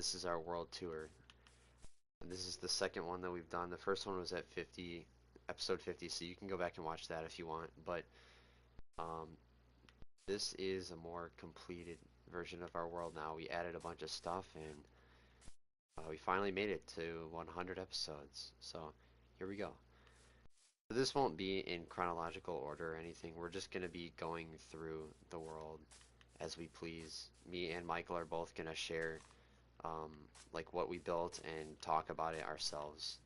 This is our world tour. And this is the second one that we've done. The first one was at 50, episode 50, so you can go back and watch that if you want. But um, this is a more completed version of our world now. We added a bunch of stuff and we finally made it to 100 episodes. So here we go. This won't be in chronological order or anything. We're just going to be going through the world as we please. Me and Michael are both going to share um, like what we built and talk about it ourselves.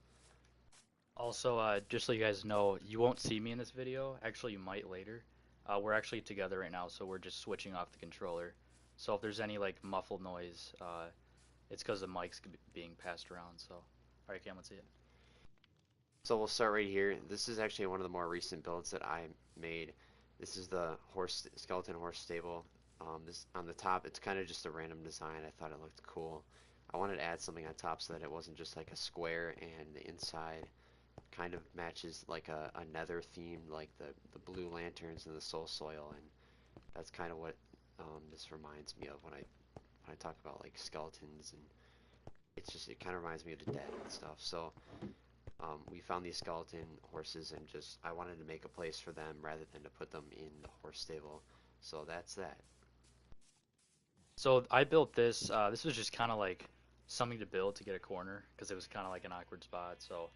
Also, just so you guys know, you won't see me in this video. Actually, you might later. We're actually together right now, so we're just switching off the controller. So if there's any like muffled noise, it's because the mic's being passed around. So, all right, Cam, let's see it. So we'll start right here. This is actually one of the more recent builds that I made. This is the horse skeleton horse stable. This on the top, it's kind of just a random design. I thought it looked cool. I wanted to add something on top so that it wasn't just like a square, and the inside kind of matches like a nether theme, like the blue lanterns and the soul soil, and that's kind of what this reminds me of when I talk about like skeletons, and it kind of reminds me of the dead and stuff. So we found these skeleton horses, and just I wanted to make a place for them rather than to put them in the horse stable. So that's that. So I built this. This was just kind of like something to build to get a corner because it was kind of like an awkward spot. So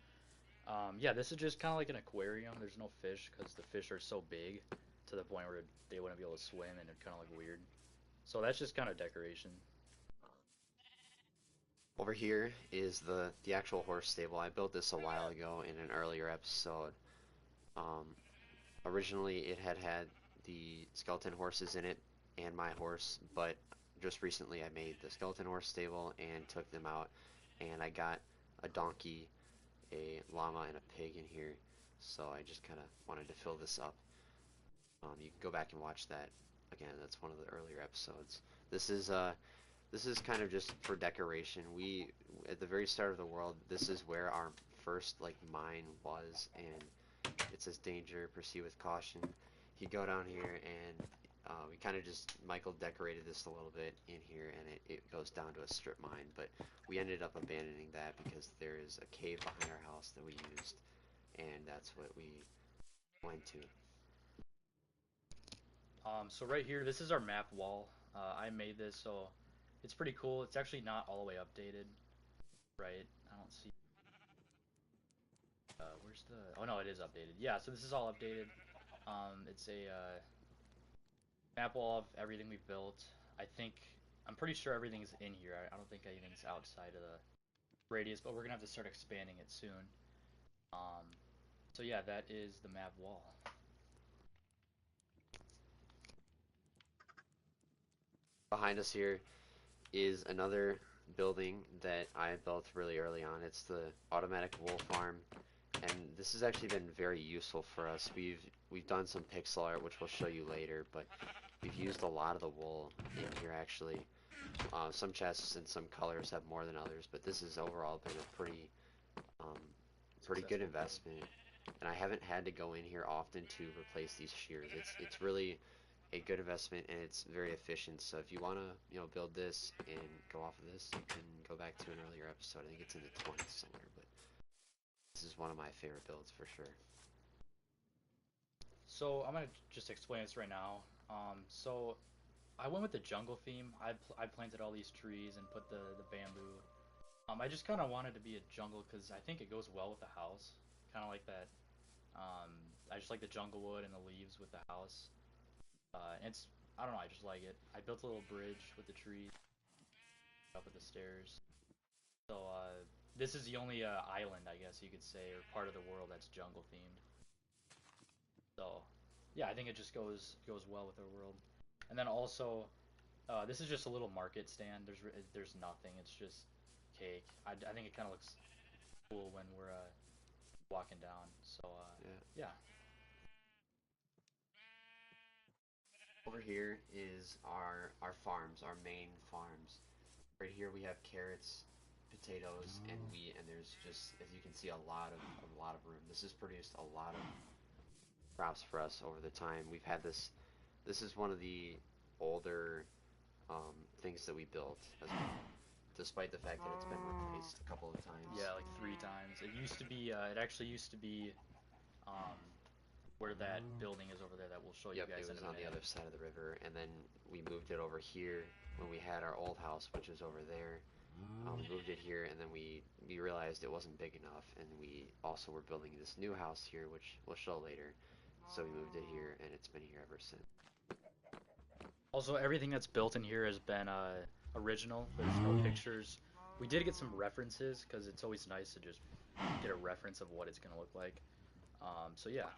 yeah, this is just kind of like an aquarium. There's no fish because the fish are so big to the point where they wouldn't be able to swim and it'd kind of look weird. So that's just kind of decoration. Over here is the actual horse stable. I built this a while ago in an earlier episode. Um, Originally, it had the skeleton horses in it and my horse, but just recently I made the skeleton horse stable and took them out, and I got a donkey, a llama, and a pig in here. So I just kind of wanted to fill this up. You can go back and watch that again. That's one of the earlier episodes. This is this is kind of just for decoration. We at the very start of the world, this is where our first like mine was, and it says danger, proceed with caution. You go down here, and we kind of just Michael decorated this a little bit in here, and it goes down to a strip mine. But we ended up abandoning that because there is a cave behind our house that we used, and that's what we went to. So right here, this is our map wall. I made this, so it's pretty cool. It's actually not all the way updated, right? I don't see. Where's the? Oh no, it is updated. Yeah, so this is all updated. It's a map wall of everything we've built. I think I'm pretty sure everything's in here. I don't think anything's outside of the radius, but we're gonna have to start expanding it soon. Um, so yeah, that is the map wall. Behind us here is another building that I built really early on. It's the automatic wool farm, and this has actually been very useful for us. We've done some pixel art, which we'll show you later, but we've used a lot of the wool in here actually. Some chests and some colors have more than others, but this has overall been a um, pretty good Successful build. investment. And I haven't had to go in here often to replace these shears. It's really a good investment, and it's very efficient. So if you want to, build this and go off of this, you can go back to an earlier episode. I think it's in the 20s somewhere, but this is one of my favorite builds for sure. So I'm gonna just explain this right now. So I went with the jungle theme. I planted all these trees and put the bamboo. I just kind of wanted to be a jungle because I think it goes well with the house. Kind of like that. Um, I just like the jungle wood and the leaves with the house. It's I don't know. I just like it. I built a little bridge with the trees up with the stairs. So this is the only island, I guess you could say, or part of the world that's jungle themed. So yeah, I think it just goes well with our world. And then also, this is just a little market stand. There's nothing. It's just cake. I think it kind of looks cool when we're walking down. So Yeah. yeah. Over here is our farms, our main farms. Right here we have carrots, potatoes, and wheat, and there's just, as you can see, a lot of room. This has produced a lot of crops for us over the time. We've had this. This is one of the older things that we built as well. despite the fact that it's been replaced a couple of times. Yeah, like 3 times. It used to be. It actually used to be, um, where that building is over there that we'll show you Yep, guys it in was a on the minute. other side of the river, and then we moved it over here when we had our old house, which was over there. We moved it here, and then we realized it wasn't big enough, and we also were building this new house here, which we'll show later. So we moved it here, and it's been here ever since. Also, everything that's built in here has been original. There's no pictures. We did get some references because it's always nice to just get a reference of what it's gonna look like. So yeah.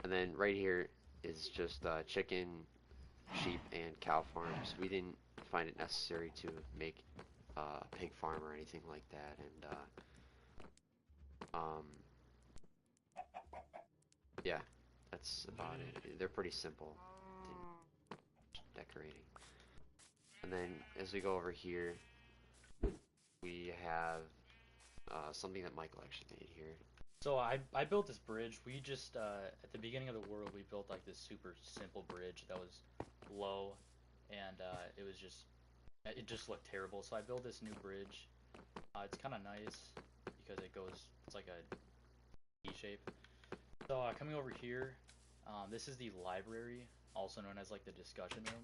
And then right here is just chicken, sheep, and cow farms. We didn't find it necessary to make a pig farm or anything like that, and yeah, that's about it. They're pretty simple in decorating. And then as we go over here, we have something that Michael actually made here. So I built this bridge. We just at the beginning of the world we built like this super simple bridge that was low, and it just looked terrible. So I built this new bridge. It's kind of nice because it's like a E shape. So coming over here, this is the library, also known as like the discussion room.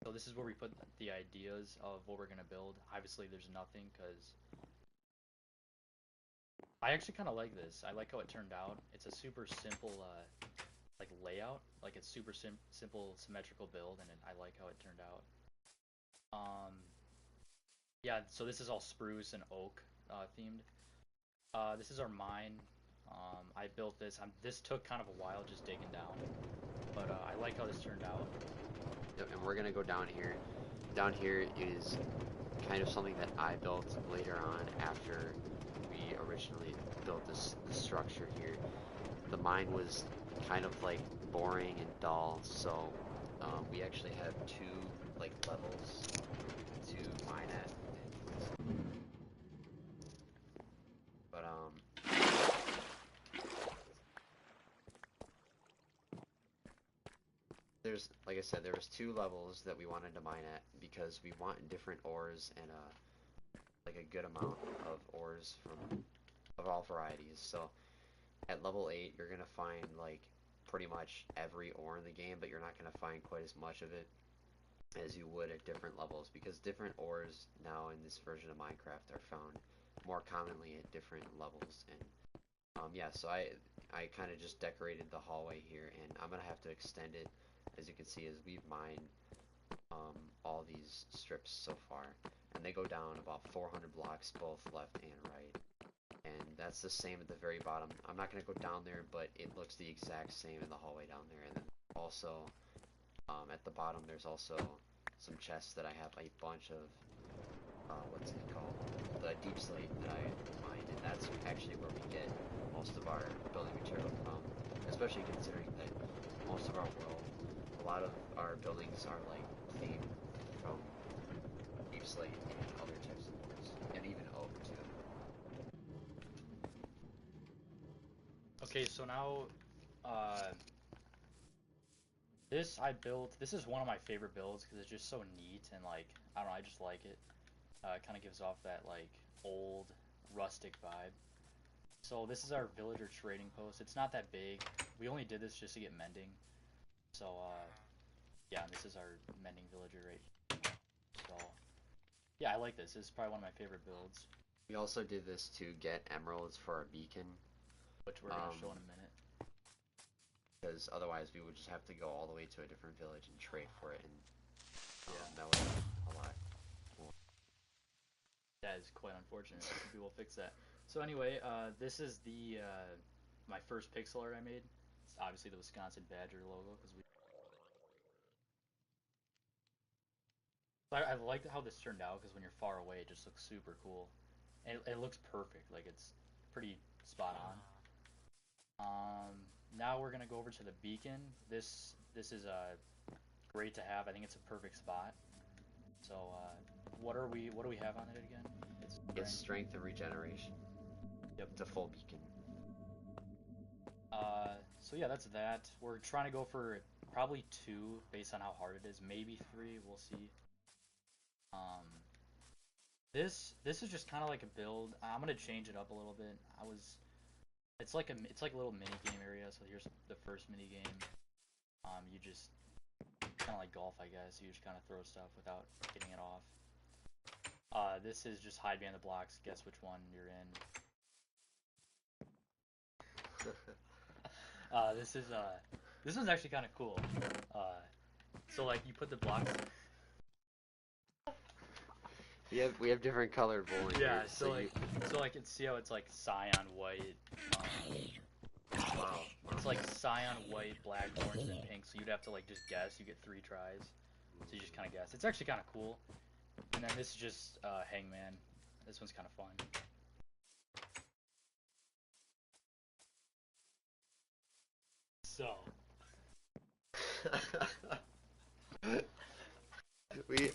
So this is where we put the ideas of what we're gonna build. Obviously, there's nothing because I actually kind of like this. I like how it turned out. It's a super simple like layout. Like it's super simple symmetrical build, and I like how it turned out. Um, yeah. So this is all spruce and oak themed. This is our mine. I built this. This took kind of a while just digging down, but I like how this turned out. Yep, and we're gonna go down here. Down here is kind of something that I built later on after we originally built this structure here. The mine was kind of like boring and dull, so we actually have two like levels to mine at. But there's like I said, there was two levels that we wanted to mine at because we want different ores and like a good amount of ores from of all varieties. So at level 8, you're gonna find like pretty much every ore in the game, but you're not gonna find quite as much of it as you would at different levels because different ores now in this version of Minecraft are found more commonly at different levels. And yeah, so I kind of just decorated the hallway here, and I'm gonna have to extend it, as you can see, as we've mined all these strips so far, and they go down about 400 blocks both left and right. And that's the same at the very bottom. I'm not going to go down there, but it looks the exact same in the hallway down there. And then also at the bottom, there's also some chests that I have a bunch of what's it called, the deep slate that I mined, and that's actually where we get most of our building material from, especially considering that most of our world, a lot of our buildings are like themed from deep slate and other types of ores, and even oak too. Okay, so now uh, this I built. This is one of my favorite builds because it's just so neat and like I don't know, I just like it. It kind of gives off that like old rustic vibe. So this is our villager trading post. It's not that big. We only did this just to get mending. So yeah, and this is our mending villager right here. So yeah, I like this. This is probably one of my favorite builds, We also did this to get emeralds for our beacon, which we're gonna show in a minute. because otherwise we would just have to go all the way to a different village and trade for it, and Yeah, that would be a lot more. that is quite unfortunate. We will fix that. So anyway, this is the my first pixel art I made. It's obviously the Wisconsin Badger logo because we. I like how this turned out because when you're far away, it just looks super cool, and it looks perfect. Like it's pretty spot on. Now we're gonna go over to the beacon. This is great to have. I think it's a perfect spot. So what do we have on it again? It's strength and regeneration. Yep. It's a full beacon. So yeah, that's that. We're trying to go for probably 2 based on how hard it is. Maybe 3. We'll see. Um, this is just kind of like a build. I'm gonna change it up a little bit. It's like a little mini game area. So here's the first mini game. You just kind of like golf, I guess. You just kind of throw stuff without getting it off. This is just hide behind the blocks. Guess which one you're in. This one's actually kind of cool. So like you put the blocks. We have different colored bowling Yeah. here, So like it's see how it's like cyan white. wow. It's like cyan white, black, orange, and pink. So you'd have to like just guess. You get 3 tries. So you just kind of guess. It's actually kind of cool. And then this is just Hangman. This one's kind of fun. So we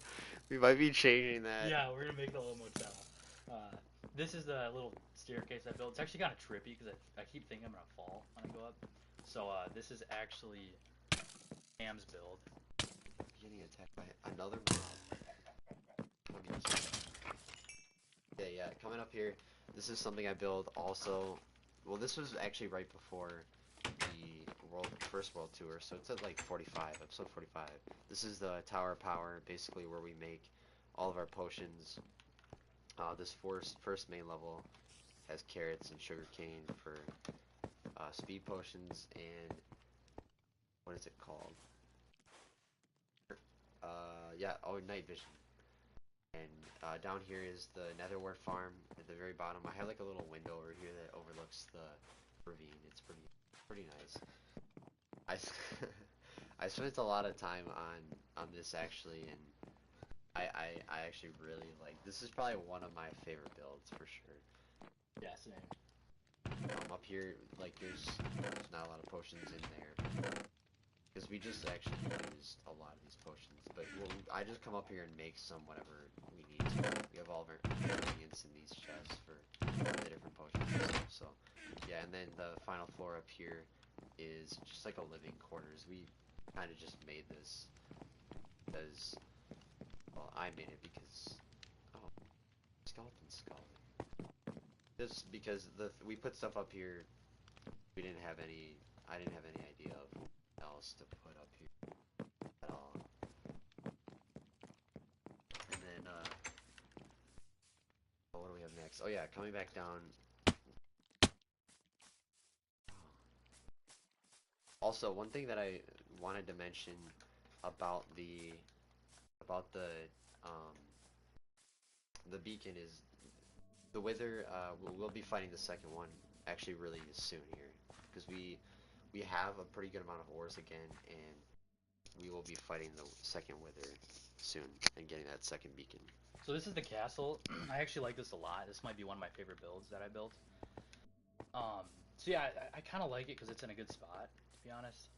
we might be changing that. yeah, we're gonna make it a little motel. This is the little staircase I built. It's actually kind of trippy because I keep thinking I'm gonna fall when I go up. So this is actually Ham's build. Getting attacked by another mob. Yeah, coming up here. This is something I built also. Well, this was actually right before the first world tour, so it's at like 45, episode 45. This is the Tower of Power, basically where we make all of our potions. This first main level has carrots and sugar cane for speed potions and what is it called? Yeah, oh, night vision. And down here is the Netherwart farm at the very bottom. I have like a little window over here that overlooks the ravine. It's pretty nice. I, I spent a lot of time on this actually, and I actually really like. This is probably one of my favorite builds for sure. Yeah, same. Up here, like there's not a lot of potions in there because we just actually used a lot of these potions. But I just come up here and make some whenever we need to. We have all of our ingredients in these chests for the different potions and stuff. So yeah, and then the final floor up here is just like a living quarters. We kind of just made this because, well, I made it because, oh, skeleton skull. Just because we put stuff up here, we didn't have any. I didn't have any idea of what else to put up here at all. And then, oh, what do we have next? Oh yeah, coming back down. Also, one thing that I wanted to mention about the um, the beacon is the Wither. We'll be fighting the second one actually really soon here because we have a pretty good amount of ores again, and we will be fighting the second Wither soon and getting that second beacon. So this is the castle. I actually like this a lot. This might be one of my favorite builds that I built. So yeah, I kind of like it because it's in a good spot, to be honest.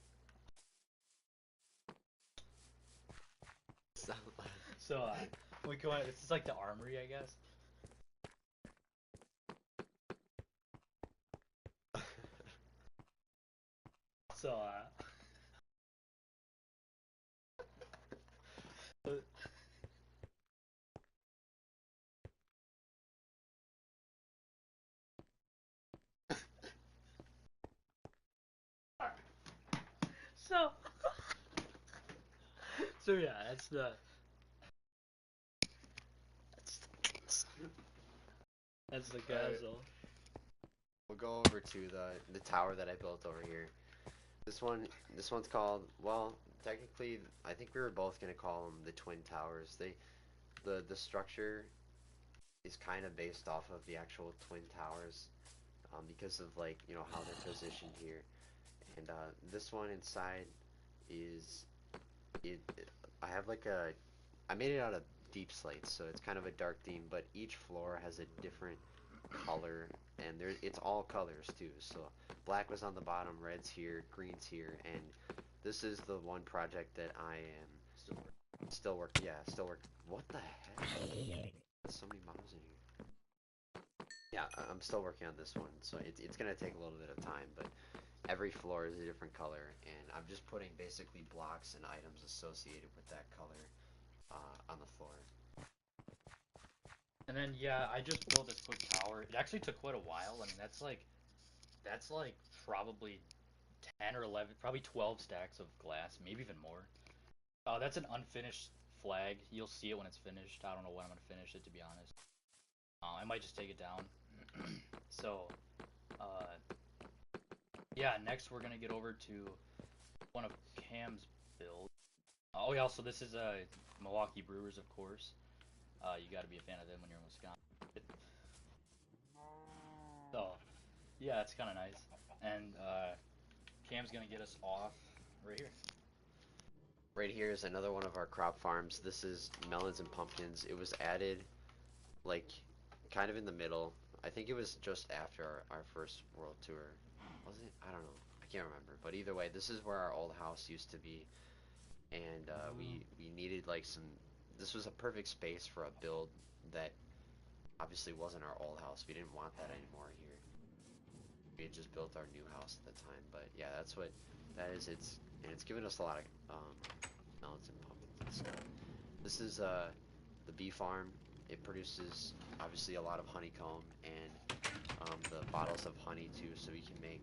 So we go. This is like the armory, I guess. So so so yeah, that's the castle. We'll go over to the tower that I built over here. This one's called, well, technically I think we were both gonna call them the Twin Towers. The structure is kind of based off of the actual Twin Towers, because of like how they're positioned here. And this one inside is I have like I made it out of deep slate, so it's kind of a dark theme, but each floor has a different color, and it's all colors too. So black was on the bottom, red's here, green's here, and this is the one project that I am still working. Yeah, still working. What the heck? There's so many mobs in here. Yeah, I'm still working on this one, so it's gonna take a little bit of time, but every floor is a different color, and I'm just putting basically blocks and items associated with that color on the floor. And then yeah, I just built this quick tower. It actually took quite a while. I mean, that's like probably 10 or 11, probably 12 stacks of glass, maybe even more. That's an unfinished flag. You'll see it when it's finished. I don't know when I'm gonna finish it, to be honest. I might just take it down. So, uh, yeah, next we're gonna get over to one of Cam's builds. Oh yeah, also this is Milwaukee Brewers, of course. You got to be a fan of them when you're in Wisconsin. So, yeah, it's kind of nice. And Cam's gonna get us off right here. Right here is another one of our crop farms. This is melons and pumpkins. It was added like kind of in the middle. I think it was just after our first world tour. Was it? I don't know. I can't remember. But either way, this is where our old house used to be, and we needed like some. This was a perfect space for a build that obviously wasn't our old house. We didn't want that anymore here. We had just built our new house at the time. But yeah, that's what that is. It's given us a lot of melons and pumpkins and stuff. This is the bee farm. It produces obviously a lot of honeycomb and the bottles of honey too, so we can make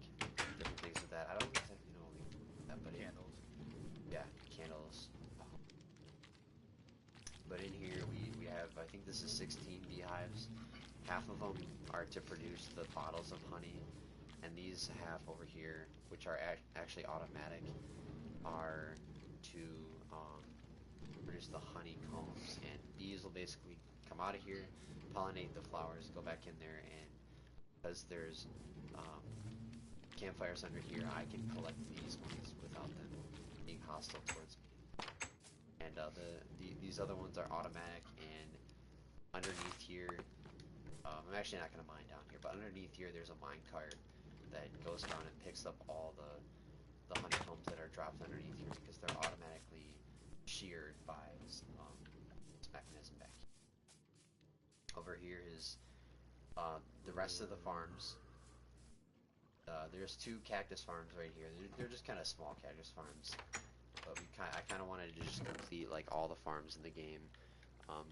different things with that. I don't exactly know what we do with that, but Candles. yeah, candles. But in here we have, I think this is 16 beehives. Half of them are to produce the bottles of honey, and these half over here, which are actually automatic, are to produce the honeycombs. And bees will basically come out of here, pollinate the flowers, go back in there, and because there's um, campfires under here, I can collect these ones without them being hostile towards me. And these other ones are automatic, and underneath here, I'm actually not going to mine down here, but underneath here there's a mine cart that goes down and picks up all the honeycombs that are dropped underneath here because they're automatically sheared by this mechanism back here. Over here is the rest of the farms. There's two cactus farms right here. They're just kind of small cactus farms, but I kind of wanted to just complete like all the farms in the game. Um,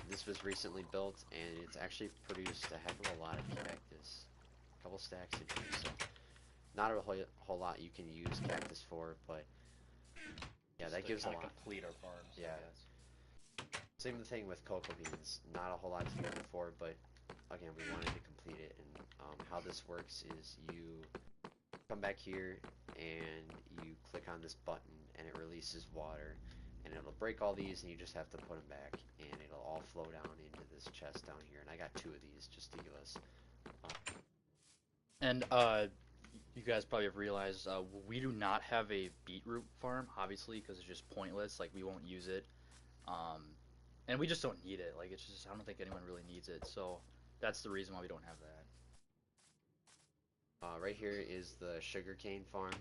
this was recently built, and it's actually produced a heck of a lot of cactus. A couple stacks a day, so not a whole lot you can use cactus for, but yeah, that gives a lot. Complete our farms. Yeah. I guess. Same thing with cocoa beans. Not a whole lot to use it for, but again, we wanted to complete it. And how this works is you come back here and you click on this button, and it releases water, and it'll break all these, and you just have to put them back, and it'll all flow down into this chest down here. And I got two of these just to give us. And you guys probably have realized we do not have a beetroot farm, obviously, because it's just pointless. Like we won't use it, um, and we just don't need it. Like it's just I don't think anyone really needs it. So that's the reason why we don't have that. Right here is the sugarcane farm.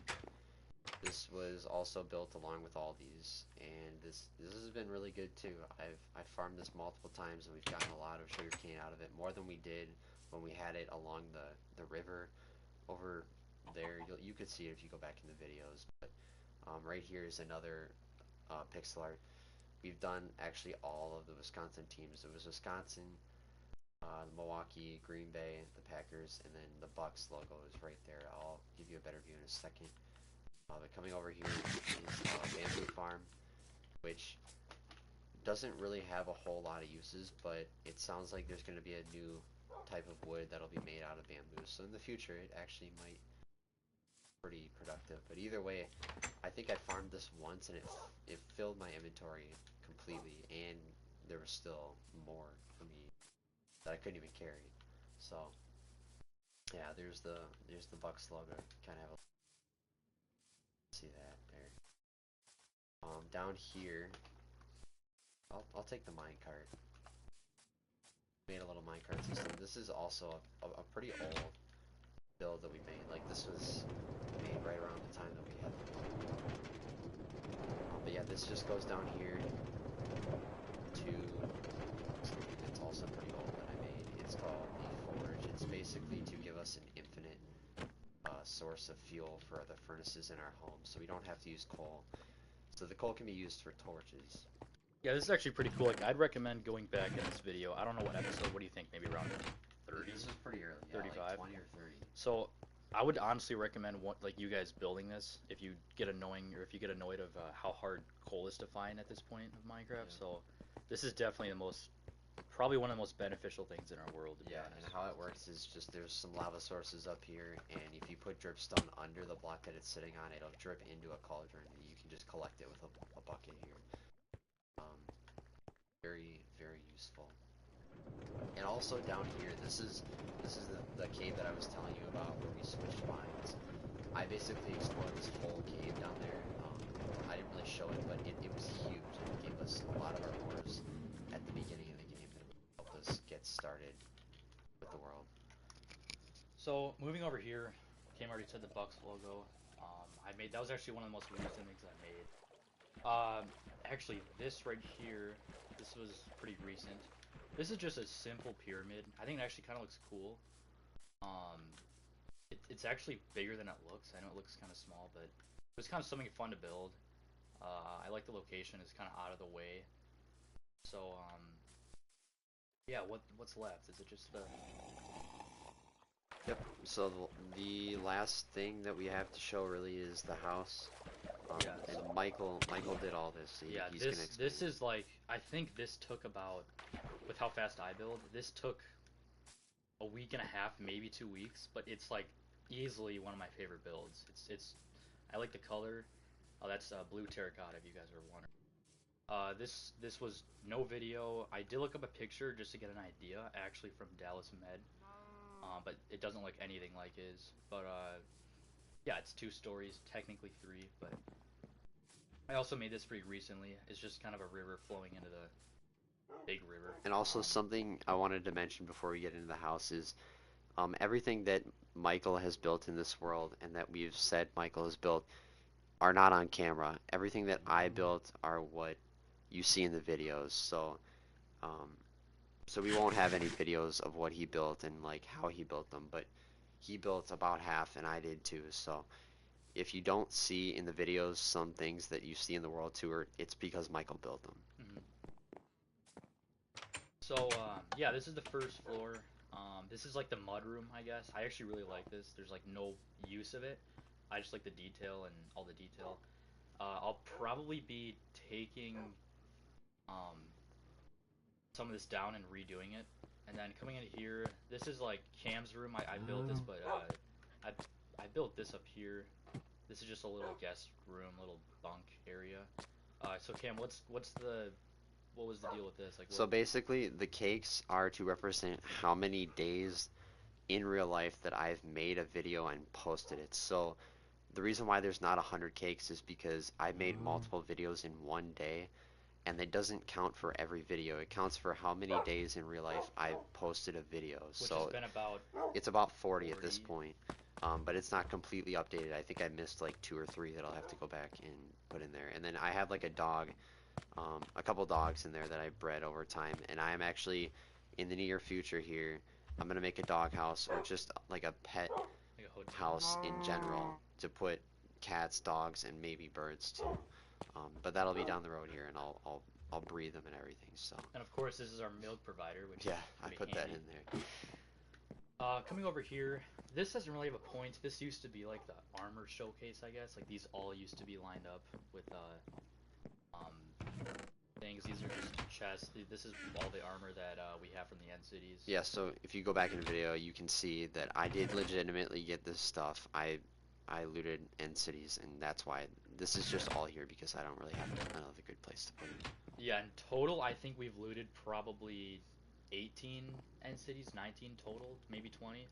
This was also built along with all these, and this has been really good too. I've farmed this multiple times, and we've gotten a lot of sugarcane out of it, more than we did when we had it along the river over there. You could see it if you go back in the videos. But right here is another pixel art. We've done actually all of the Wisconsin teams. It was Wisconsin, Milwaukee, Green Bay, the Packers, and then the Bucks logo is right there. I'll give you a better view in a second. But coming over here is Bamboo Farm, which doesn't really have a whole lot of uses, but it sounds like there's going to be a new type of wood that'll be made out of bamboo. So in the future, it actually might be pretty productive. But either way, I think I farmed this once, and it filled my inventory completely, and there was still more for me that I couldn't even carry. So yeah, there's the Bucks logo. Kind of have a see that there. Down here, I'll take the minecart. Made a little minecart system. This is also a pretty old build that we made. Like this was made right around the time that we had the but yeah, this just goes down here to something that's also pretty old that I made. It's called the Forge. It's basically to give us an infinite source of fuel for the furnaces in our home, so we don't have to use coal. So the coal can be used for torches. Yeah, this is actually pretty cool. Like, I'd recommend going back in this video. I don't know what episode. What do you think? Maybe around 30, This was pretty early, yeah, like 35. 20 or 30. So, I would honestly recommend like you guys building this if you get annoying or if you get annoyed of how hard coal is to find at this point of Minecraft. Yeah. So, this is definitely probably one of the most beneficial things in our world, to be Yeah, honest. and how it works is just there's some lava sources up here, and if you put dripstone under the block that it's sitting on, it'll drip into a cauldron, and you can just collect it with a bucket here. Um, very, very useful. And also down here, this is the cave that I was telling you about where we switched mines. I basically explored this whole cave down there. I didn't really show it, but it was huge. It gave us a lot of our ores at the beginning of the game that helped us get started with the world. So, moving over here, Cam already said the Bucks logo. That was actually one of the most recent things I made. Actually, this right here, this was pretty recent. This is just a simple pyramid. I think it actually kind of looks cool. Um, it's actually bigger than it looks. I know it looks kind of small, but it was kind of something fun to build. I like the location. It's kind of out of the way. So, yeah. What's left? Is it just the? Yep. So the last thing that we have to show really is the house. Yeah. And So, Michael did all this. So yeah. he's gonna explain. This is like I think this took about with how fast I build. This took a week and a half, maybe 2 weeks, but it's like easily one of my favorite builds. I like the color. Oh, that's blue terracotta. If you guys are wondering. This was no video. I did look up a picture just to get an idea, actually from Dallas Med. But it doesn't look anything like his. But yeah, it's 2 stories, technically 3. But I also made this pretty recently. It's just kind of a river flowing into the big river. And also something I wanted to mention before we get into the house is everything that Michael has built in this world and that we've said Michael has built are not on camera. Everything that I built are what you see in the videos. Um, so we won't have any videos of what he built and like how he built them, but he built about half and I did too. So if you don't see in the videos some things that you see in the world tour, it's because Michael built them. Mhm. So yeah, this is the first floor. This is like the mud room, I guess. I actually really like this. There's like no use of it. I just like the detail and all the detail. I'll probably be taking um, some of this down and redoing it. And then coming in here, this is like Cam's room. I built this, but I, I built this up here. This is just a little guest room, little bunk area. So Cam, what was the deal with this? Like, So basically, the cakes are to represent how many days in real life that I've made a video and posted it. So the reason why there's not 100 cakes is because I made multiple videos in one day, and it doesn't count for every video. It counts for how many days in real life I posted a video. which has So been about it's about 40 at this 40. point. But it's not completely updated. I think I missed like 2 or 3 that I'll have to go back and put in there. And then I have like a couple dogs in there that I bred over time. And I am actually, in the near future here, I'm gonna make a dog house or just like a pet Like a hotel. house in general to put cats, dogs, and maybe birds too. But that'll be down the road here, and I'll breed them and everything. So And of course, this is our milk provider, which yeah, is I pretty put that handy. in there. Coming over here, this doesn't really have a point. This used to be like the armor showcase, I guess. Like these all used to be lined up with um, things. These are just chests. This is all the armor that we have from the end cities. Yeah, so if you go back in the video, you can see that I did legitimately get this stuff. I looted end cities, and that's why this is just all here because I don't really have another good place to put it. Yeah, in total, I think we've looted probably 18 end cities, 19 total, maybe 20.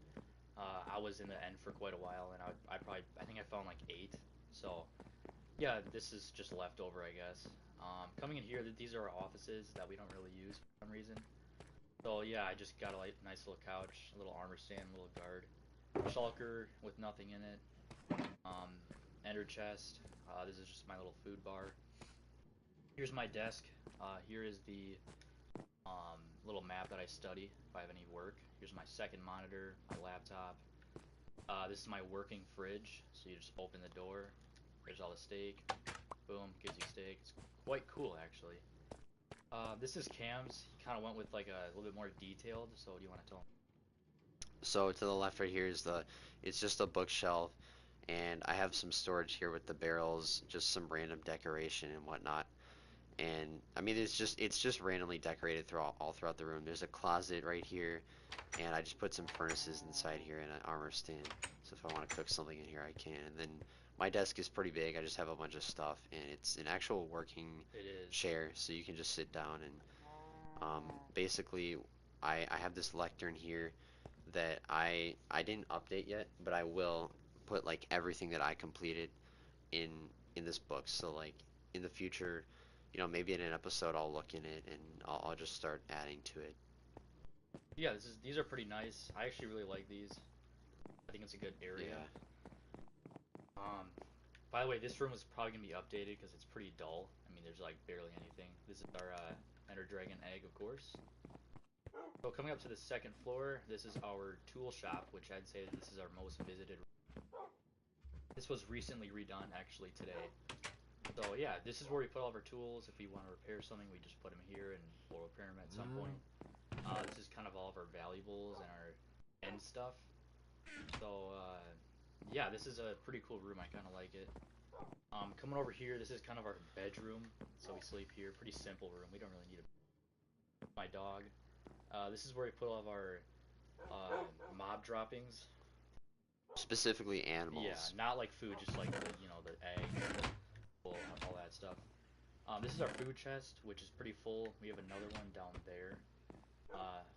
I was in the end for quite a while, and I think I found like 8. So, yeah, this is just leftover, I guess. Coming in here, these are our offices that we don't really use for some reason. So yeah, I just got a nice little couch, a little armor stand, a little guard, shulker with nothing in it, um, ender chest. This is just my little food bar. Here's my desk. Here is the little map that I study if I have any work. Here's my second monitor, my laptop. This is my working fridge. So you just open the door. There's all the steak. Boom, gives you steak. It's quite cool actually. This is Cam's. He kind of went with like a little bit more detailed. So do you want to tell him? So to the left right here is it's just a bookshelf, and I have some storage here with the barrels, just some random decoration and whatnot. And I mean, it's just randomly decorated throughout all throughout the room. There's a closet right here, and I just put some furnaces inside here and an armor stand. So if I want to cook something in here, I can. And then my desk is pretty big. I just have a bunch of stuff, and it's an actual working It is. chair, so you can just sit down and basically, I have this lectern here that I didn't update yet, but I will put like everything that I completed in in this book. So like in the future, maybe in an episode I'll look in it and I'll just start adding to it. Yeah, these are pretty nice. I actually really like these. I think it's a good area. Yeah. Um, by the way, this room is probably gonna be updated because it's pretty dull. I mean, there's like barely anything. This is our Ender Dragon egg, of course. So coming up to the second floor, this is our tool shop, which I'd say this is our most visited. This was recently redone actually today. So yeah, this is where we put all of our tools. If we want to repair something, we just put them here and we'll repair them at some point. This is kind of all of our valuables and our end stuff. So yeah, this is a pretty cool room. I kind of like it. Coming over here, this is kind of our bedroom. So we sleep here. Pretty simple room. We don't really need my dog. This is where we put all of our mob droppings. Specifically Yeah, animals. not like food, just like the egg, all that stuff. This is our food chest, which is pretty full. We have another one down there.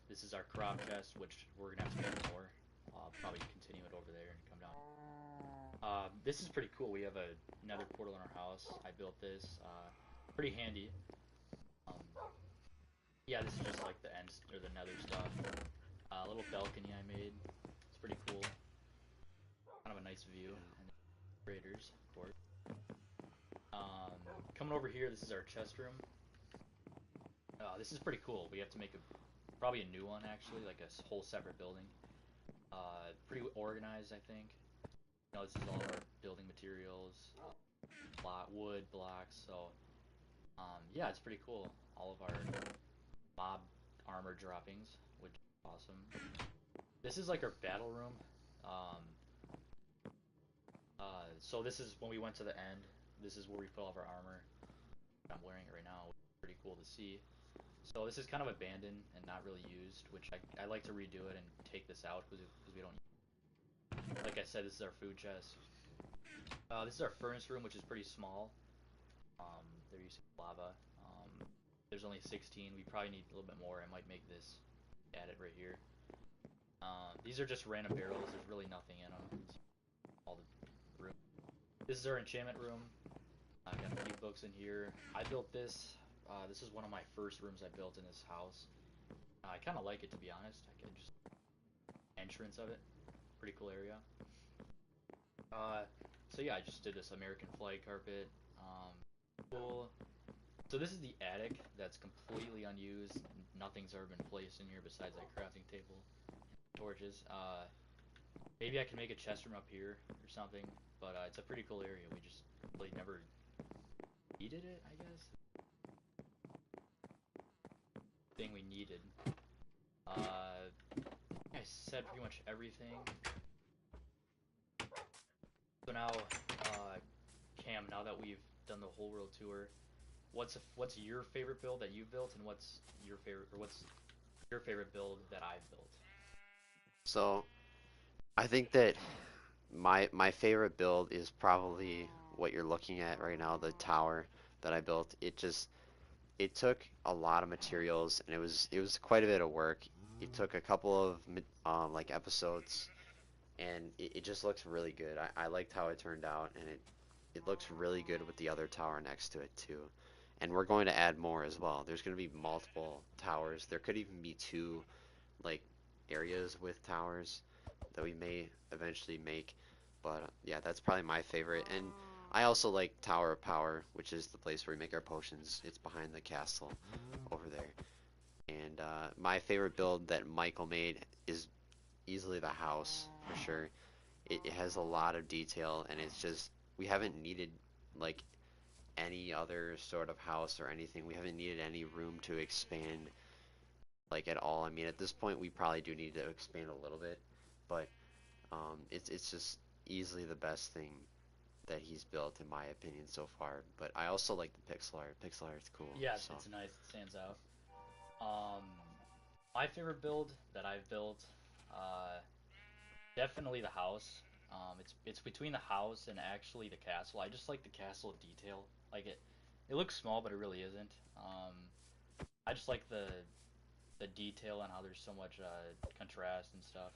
This is our crop chest, which we're gonna have to make more. I'll probably continue it over there and come down. This is pretty cool. We have a nether portal in our house. I built this. Pretty handy. Um, yeah, this is just like the ends or the nether stuff. A little balcony I made. It's pretty cool. Kind of a nice view. And creators, of course. Um, Coming over here, this is our chest room. This is pretty cool. We have to make probably a new one actually, like a whole separate building. Pretty organized, I think. This is all of our building materials, wood, blocks. So, yeah, it's pretty cool. All of our mob armor droppings, which is awesome. This is like our battle room. Um, so this is when we went to the end. This is where we put all of our armor. I'm wearing it right now. Which is pretty cool to see. So this is kind of abandoned and not really used, which I like to redo it and take this out because we don't. Like I said, this is our food chest. This is our furnace room, which is pretty small. They're using lava. There's only 16. We probably need a little bit more. I might make this, add it right here. These are just random barrels. There's really nothing in them. All the room. This is our enchantment room. I got a few books in here. I built this. This is one of my first rooms I built in this house. I kind of like it, to be honest. I can just entrance of it. Pretty cool area. So yeah, I just did this American flag carpet. Cool. So this is the attic that's completely unused. Nothing's ever been placed in here besides that crafting table, torches. Maybe I can make a chest room up here or something. But it's a pretty cool area. We just really never needed it, I guess. Thing we needed. I said pretty much everything. So now, Cam, now that we've done the whole world tour, what's your favorite build that you've built, and what's your favorite build that I've built? So I think that my favorite build is probably what you're looking at right now, the tower that I built. It took a lot of materials and it was quite a bit of work. It took a couple of like episodes and it just looks really good. I liked how it turned out and it looks really good with the other tower next to it too. And we're going to add more as well. There's going to be multiple towers. There could even be two like areas with towers that we may eventually make. But yeah, that's probably my favorite. And I also like Tower of Power, which is the place where we make our potions. It's behind the castle over there. And my favorite build that Michael made is easily the house for sure. It has a lot of detail, and it's just we haven't needed like any other sort of house or anything. We haven't needed any room to expand like at all. I mean, at this point, we probably do need to expand a little bit, but it's just easily the best thing that he's built in my opinion so far. But I also like the pixel art. Pixel art's cool. Yeah, So it's nice. It stands out. Um, my favorite build that I've built, uh, definitely the house. It's between the house and actually the castle. I just like the castle detail. Like it looks small, but it really isn't. I just like the detail and how there's so much contrast and stuff.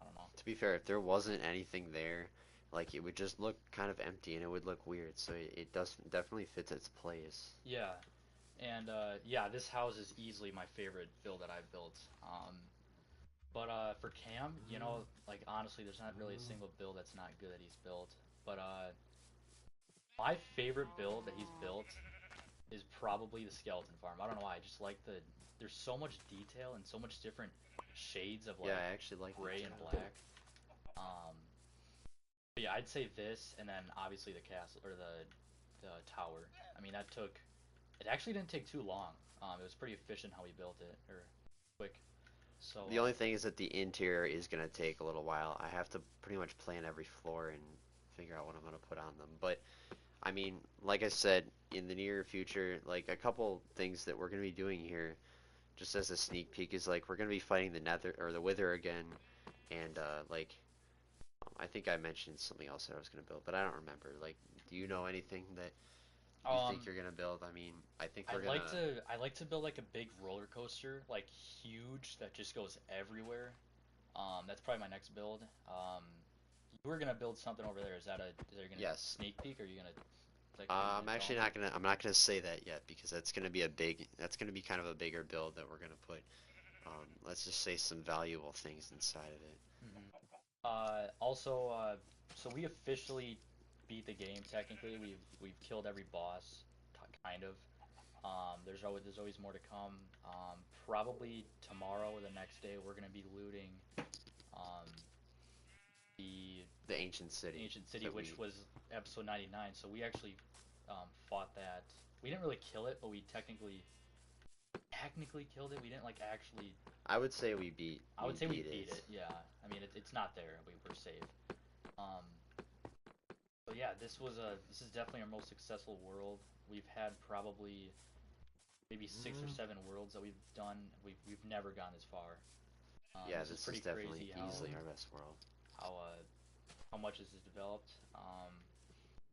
I don't know. to be fair, if there wasn't anything there, like it would just look kind of empty and it would look weird. So it does definitely fits its place. Yeah, and yeah, this house is easily my favorite build that I've built. But for Cam, you know, like honestly, there's not really a single build that's not good that he's built. But my favorite build that he's built is probably the skeleton farm. I don't know why. I just like there's so much detail and so much different shades of Yeah, like I actually like gray it and too. black. Um, but yeah, I'd say this, and then obviously the castle or the tower. I mean, that took. It actually didn't take too long. It was pretty efficient how he built it, or quick. So The only thing is that the interior is gonna take a little while. I have to pretty much plan every floor and figure out what I'm gonna put on them. But I mean, like I said, in the near future, like a couple things that we're gonna be doing here, just as a sneak peek, is like we're gonna be fighting the Nether or the Wither again, and like I think I mentioned something else that I was gonna build, but I don't remember. Like, do you know anything that you think um, you're gonna build? I mean, I think we're gonna. I like to build like a big roller coaster, like huge that just goes everywhere. That's probably my next build. You were gonna build something over there. Is there gonna be Yes. sneak peek, or are you gonna is that gonna be I'm its actually own? not gonna. I'm not gonna say that yet because that's gonna be a big. That's gonna be kind of a bigger build that we're gonna put. Let's just say some valuable things inside of it. Hmm. Also, so we officially beat the game. Technically, we've killed every boss, kind of. There's always more to come. Probably tomorrow or the next day, we're gonna be looting um, the The ancient city ancient city, that which we. was episode 99. So we actually fought that. We didn't really kill it, but we technically killed it. We didn't like actually. I would say we beat. I We would say we beat beat it. it. Yeah. I mean, it's not there. We're safe. Um, but yeah, this is definitely our most successful world. We've had probably maybe 6 or 7 worlds that we've done. We've never gone this far. Yeah, This is this is pretty definitely crazy easily our best world. how uh, how much this is developed.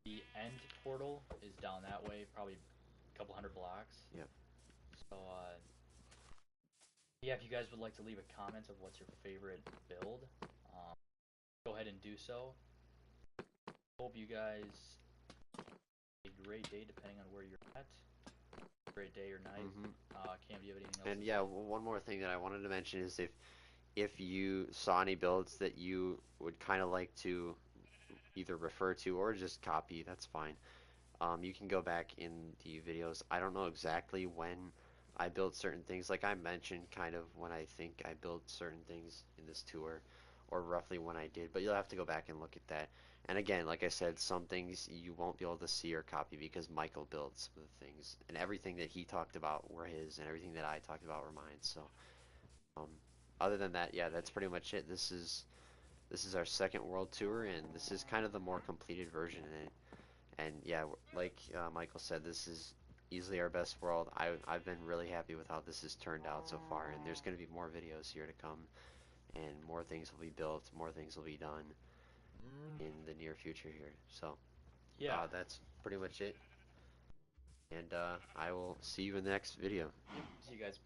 The end portal is down that way, probably a couple hundred blocks. Yep. So yeah, if you guys would like to leave a comment of what's your favorite build, um, go ahead and do so. Hope you guys have a great day, depending on where you're at. Great day or night. Hmm. Cam, do you have anything else And to yeah, say? one more thing that I wanted to mention is if you saw any builds that you would kind of like to either refer to or just copy, that's fine. You can go back in the videos. I don't know exactly when I built certain things. Like I mentioned, kind of when I think I built certain things in this tour, or roughly when I did. But you'll have to go back and look at that. And again, like I said, some things you won't be able to see or copy because Michael built some of the things, and everything that he talked about were his, and everything that I talked about were mine. So, um, other than that, yeah, that's pretty much it. This is our second world tour, and this is kind of the more completed version. And yeah, like Michael said, this is easily our best world. I've been really happy with how this has turned out so far, and there's going to be more videos here to come, and more things will be built, more things will be done in the near future here. So Yeah. that's pretty much it, and I will see you in the next video. Yep. See you guys.